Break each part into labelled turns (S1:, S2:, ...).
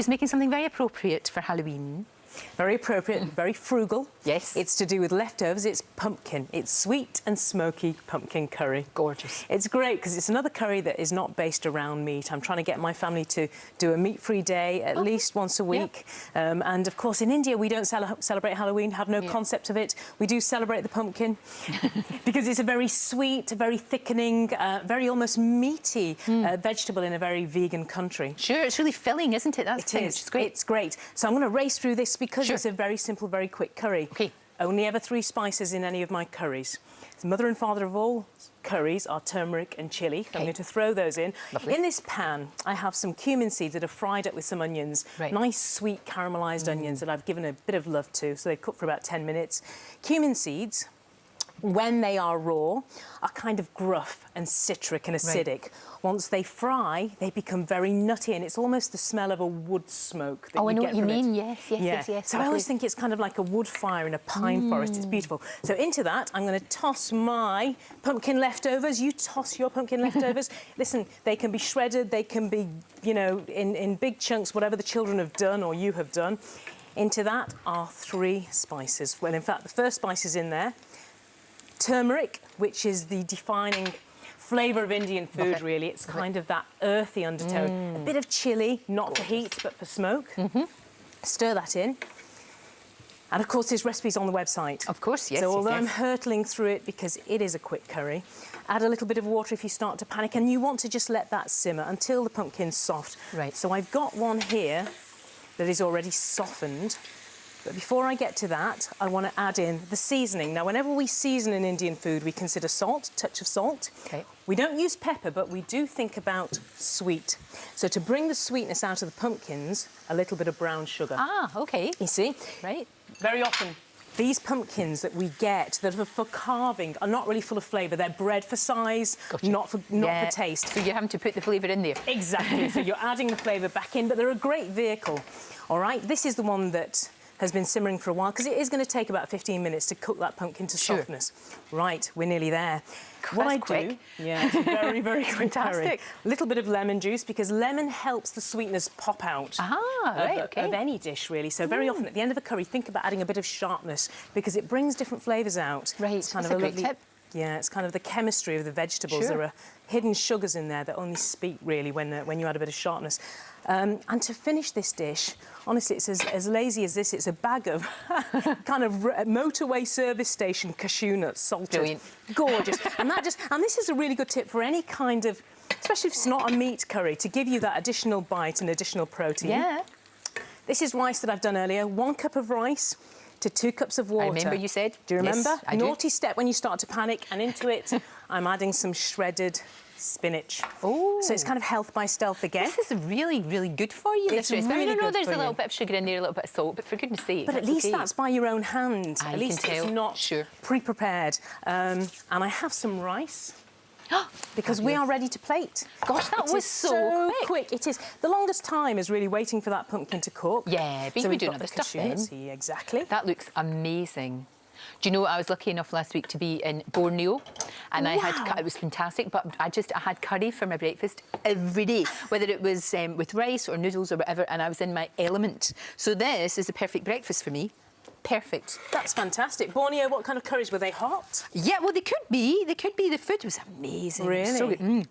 S1: who's making something very appropriate for Halloween.
S2: Very appropriate, very frugal.
S1: Yes.
S2: It's to do with leftovers. It's pumpkin. It's sweet and smoky pumpkin curry.
S1: Gorgeous.
S2: It's great because it's another curry that is not based around meat. I'm trying to get my family to do a meat-free day at least once a week.
S1: Yeah.
S2: And of course, in India, we don't celebrate Halloween, have no concept of it. We do celebrate the pumpkin because it's a very sweet, very thickening, very almost meaty vegetable in a very vegan country.
S1: Sure, it's really filling, isn't it? That's
S2: It is.
S1: It's great.
S2: It's great. So I'm going to race through this because it's a very simple, very quick curry.
S1: Okay.
S2: Only ever 3 spices in any of my curries. The mother and father of all curries are turmeric and chilli. So I'm going to throw those in.
S1: Lovely.
S2: In this pan, I have some cumin seeds that are fried up with some onions.
S1: Right.
S2: Nice, sweet, caramelised onions that I've given a bit of love to. So they've cooked for about 10 minutes. Cumin seeds, when they are raw, are kind of gruff and citric and acidic.
S1: Right.
S2: Once they fry, they become very nutty, and it's almost the smell of a wood smoke that
S1: I know
S2: get
S1: what you
S2: from it.
S1: mean. Yes.
S2: So I always think it's kind of like a wood fire in a pine forest. It's beautiful. So into that, I'm going to toss my pumpkin leftovers. You toss your pumpkin leftovers. Listen, they can be shredded. They can be, you know, in big chunks, whatever the children have done or you have done. Into that are 3 spices. Well, in fact, the first spice is in there. Turmeric, which is the defining flavour of Indian food, really. It's kind of that earthy undertone. A bit of chilli, not for heat, but for smoke. Stir that in. And, of course, there's recipes on the website.
S1: Of course, yes.
S2: So although I'm hurtling through it because it is a quick curry, add a little bit of water if you start to panic, and you want to just let that simmer until the pumpkin's soft.
S1: Right.
S2: So I've got one here that is already softened. But before I get to that, I want to add in the seasoning. Now, whenever we season an Indian food, we consider salt, touch of salt.
S1: Okay.
S2: We don't use pepper, but we do think about sweet. So to bring the sweetness out of the pumpkins, a little bit of brown sugar.
S1: Ah, okay.
S2: You see?
S1: Right.
S2: Very often, these pumpkins that we get that are for carving are not really full of flavour. They're bred for size, not for taste.
S1: So you're having to put the flavour in there.
S2: Exactly. So you're adding the flavour back in, but they're a great vehicle. All right, this is the one that has been simmering for a while because it is going to take about 15 minutes to cook that pumpkin to softness. Right, we're nearly there. What I do, it's a very, very quick curry. A little bit of lemon juice because lemon helps the sweetness pop out of any dish, really. So very often at the end of a curry, think about adding a bit of sharpness because it brings different flavours out.
S1: Right,
S2: it's kind
S1: that's
S2: of
S1: a great tip.
S2: Yeah, it's kind of the chemistry of the vegetables. There are hidden sugars in there that only speak, really, when you add a bit of sharpness. And to finish this dish, honestly, it's as lazy as this. It's a bag of kind of motorway service station cashew nuts, salted.
S1: Brilliant.
S2: Gorgeous. And this is a really good tip for any kind of, especially if it's not a meat curry, to give you that additional bite and additional protein.
S1: Yeah.
S2: This is rice that I've done earlier. 1 cup of rice to 2 cups of water.
S1: I remember you said.
S2: Do you remember?
S1: Yes, I do.
S2: Naughty step when you start to panic, and into it, I'm adding some shredded spinach.
S1: Oh.
S2: So it's kind of health by stealth again.
S1: This is really, really good for you.
S2: It's
S1: this
S2: really
S1: I know
S2: good
S1: there's
S2: for
S1: a little
S2: you.
S1: bit of sugar in there, a little bit of salt, but for goodness sake,
S2: But at least that's by your own hand.
S1: I
S2: At least
S1: can
S2: it's
S1: tell.
S2: not pre-prepared. And I have some rice. Because we are ready to plate.
S1: Gosh, that was so
S2: quick. It is. The longest time is really waiting for that pumpkin to cook.
S1: Yeah, but
S2: so
S1: you
S2: we've
S1: do
S2: got
S1: other
S2: the
S1: stuff
S2: cashew
S1: then.
S2: nuts. Yeah, exactly.
S1: That looks amazing. Do you know, I was lucky enough last week to be in Borneo, and it was fantastic, but I had curry for my breakfast every day, whether it was with rice or noodles or whatever, and I was in my element. So this is the perfect breakfast for me. Perfect.
S2: That's fantastic. Borneo, what kind of curries? Were they hot?
S1: Yeah, well, they could be. They could be. The food was amazing.
S2: Really?
S1: It was so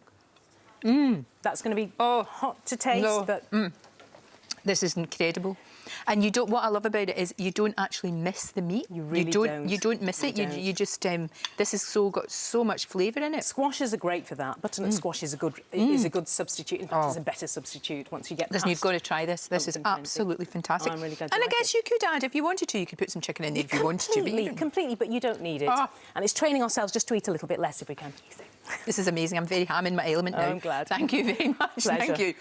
S1: good.
S2: That's going to be hot to taste, but...
S1: This is incredible. And you don't. What I love about it is you don't actually miss the meat.
S2: You really don't.
S1: You don't miss it. You just. This has got so much flavour in it.
S2: Squashes are great for that. Butternut squash is a good substitute. In fact, it's a better substitute once you get past.
S1: Listen, you've got to try this. This is absolutely fantastic.
S2: I'm really glad.
S1: And I guess you could add, if you wanted to, you could put some chicken in there if you wanted to.
S2: Completely, but you don't need it. And it's training ourselves just to eat a little bit less if we can.
S1: This is amazing. I'm in my element now.
S2: I'm glad.
S1: Thank you very much.
S2: Pleasure.
S1: Thank you.